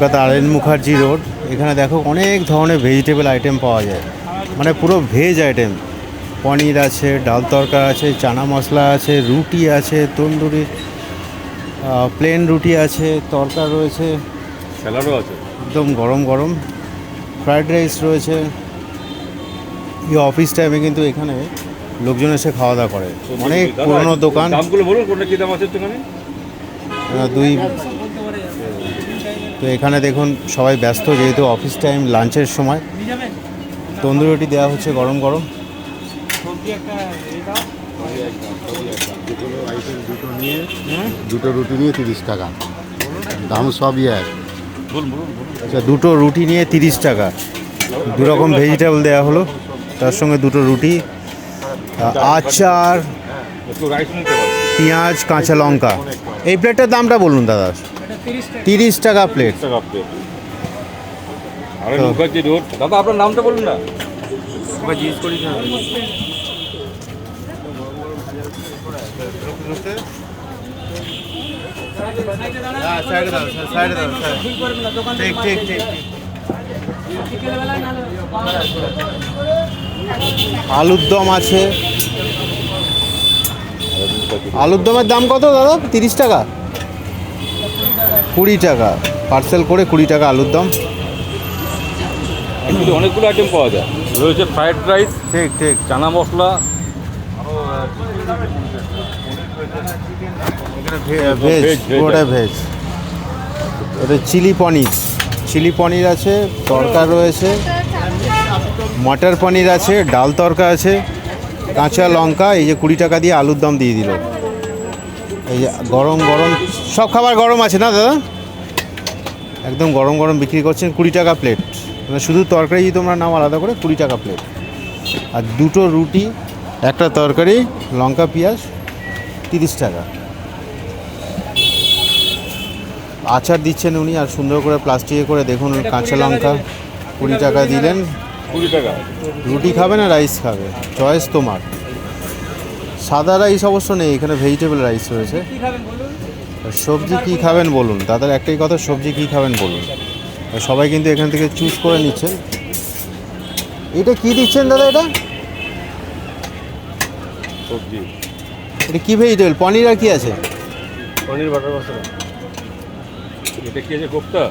Kolkata R Mukherjee road. এখানে দেখো অনেক ধরনের ভেজিটেবল আইটেম পাওয়া যায়, মানে পুরো ভেজ আইটেম। পনির আছে, ডাল তরকা আছে, চানা মশলা আছে, রুটি আছে, তন্দুরি প্লেন রুটি আছে, তরকা রয়েছে, স্যালাডও আছে, একদম গরম গরম ফ্রায়েড রাইস রয়েছে। এই অফিস টাইমে কিন্তু এখানে লোকজন এসে খাওয়া দাওয়া করে। অনেক পুরনো দোকান। দামগুলো বলুন, কোনটা কী দাম আছে একটুখানি। দুই তো এখানে দেখুন সবাই ব্যস্ত, যেহেতু অফিস টাইম, লাঞ্চের সময়। তন্দুরি রুটি দেওয়া হচ্ছে গরম গরম। দুটো রুটি নিয়ে 30 টাকা দাম, সবই এক। আচ্ছা, দুটো রুটি নিয়ে 30 টাকা। দু রকম ভেজিটেবল দেওয়া হলো, তার সঙ্গে দুটো রুটি, আচার, পেঁয়াজ, কাঁচা লঙ্কা। এই প্লেটটার দামটা বলুন দাদা। 30 টাকা প্লেট। R Mukherjee road. দাদা আপনার নামটা বলুন না, জিজ্ঞেস করি। ঠিক ঠিক ঠিক। আলুর দম আছে। আলুর দমের দাম কত দাদা? 30 টাকা? 20 টাকা পার্সেল করে, 20 টাকা আলুর দম। অ্যাকচুয়ালি অনেকগুলো আইটেম পাওয়া যায়। রয়েছে ফ্রায়েড রাইস, ঠিক ঠিক। চানা মশলা, ভেজ, পুরোটা ভেজ। এটা চিলি পনির আছে, তরকা রয়েছে, মটর পনির আছে, ডাল তরকা আছে, কাঁচা লঙ্কা। এই যে 20 টাকা দিয়ে আলুর দম দিয়ে দিল। এই যে গরম গরম সব খাবার গরম আছে না দাদা? একদম গরম গরম বিক্রি করছেন, 20 টাকা প্লেট। মানে শুধু তরকারি যদি তোমরা নাও আলাদা করে, 20 টাকা প্লেট। আর দুটো রুটি, একটা তরকারি, লঙ্কা পেঁয়াজ, 30 টাকা। আচার দিচ্ছেন উনি, আর সুন্দর করে প্লাস্টিকে করে। দেখুন, কাঁচা লঙ্কা 20 টাকা দিলেন। 20 টাকা। রুটি খাবে না রাইস খাবে, চয়েস তোমার। সাদা রাইস অবশ্য নেই, এখানে ভেজিটেবল রাইস রয়েছে। সবজি কি খাবেন বলুন, দাদার একটাই কথা, সবজি কি খাবেন বলুন। সবাই কিন্তু এখান থেকে চুজ করে নিচ্ছেন। এটা কি দিচ্ছেন দাদা? এটা সবজি, এটা কি ভেজিটেবল? পনির আর কি আছে? পনির বাটার মশলা। এটা কি আছে? কোফতা।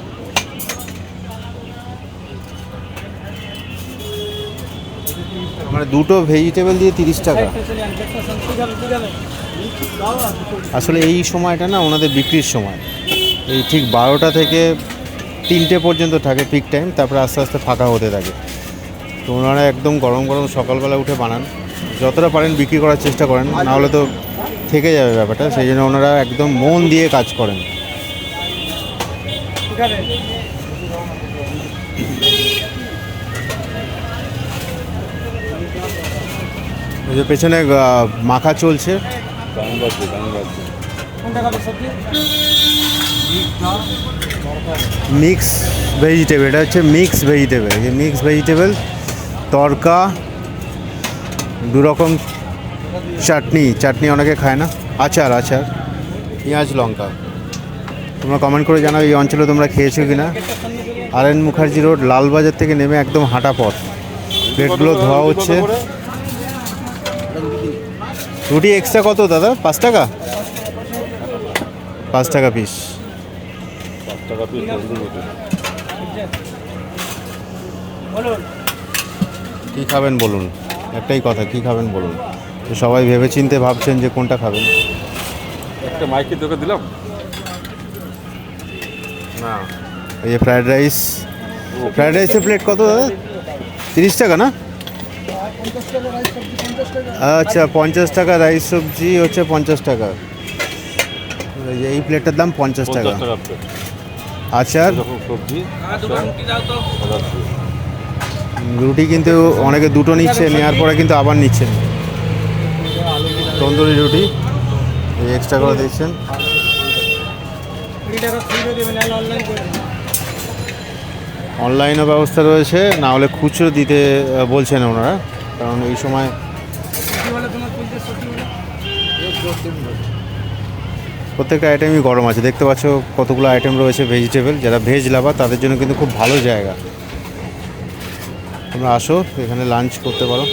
মানে দুটো ভেজিটেবল দিয়ে 30 টাকা। আসলে এই সময়টা না ওনাদের বিক্রির সময়। এই ঠিক 12টা থেকে 3টে পর্যন্ত থাকে পিক টাইম, তারপরে আস্তে আস্তে ফাঁকা হতে থাকে। তো ওনারা একদম গরম গরম সকালবেলা উঠে বানান। যতটা পারেন বিক্রি করার চেষ্টা করেন, নাহলে তো থেকে যাবে ব্যাপারটা। সেই জন্য ওনারা একদম মন দিয়ে কাজ করেন। এই যে পেছনে মাখা চলছে। মিক্স ভেজিটেবল, এটা হচ্ছে মিক্স ভেজিটেবল। এই যে মিক্স ভেজিটেবল, তরকা, দু রকম চাটনি অনেকে খায় না, আচার, পেঁয়াজ লঙ্কা। তোমরা কমেন্ট করে জানাও এই অঞ্চলে তোমরা খেয়েছো কি না। আরএন মুখার্জি রোড, লালবাজার থেকে নেমে একদম হাঁটা পথ। প্লেটগুলো ধোয়া হচ্ছে। রুটি এক্সট্রা কত দাদা? 5 টাকা? 5 টাকা পিস। কী খাবেন বলুন, একটাই কথা, কী খাবেন বলুন। তো সবাই ভেবেচিন্তে ভাবছেন যে কোনটা খাবেন। একটা মাইকের দোকান দিলাম না। এই যে ফ্রায়েড রাইসের প্লেট কত দাদা? 30 টাকা না? আচ্ছা, 50 টাকা রাইস, সবজি হচ্ছে 50 টাকা। এই প্লেটটার দাম 50 টাকা। আচার, সবজি, রুটি কিন্তু অনেকে দুটো নিচ্ছে, নেওয়ার পরে কিন্তু আবার নিচ্ছেন। তন্দুরি রুটি এক্সট্রা করে দিচ্ছেন। অনলাইনও ব্যবস্থা রয়েছে, না হলে খুচরো দিতে বলছেন ওনারা, কারণ এই সময় প্রত্যেকটা আইটেমই গরম আছে, দেখতে পাচ্ছ কতগুলো আইটেম রয়েছে ভেজিটেবল। যারা ভেজ লাভার তাদের জন্য কিন্তু খুব ভালো জায়গা। তোমরা আসো, এখানে লাঞ্চ করতে পারো।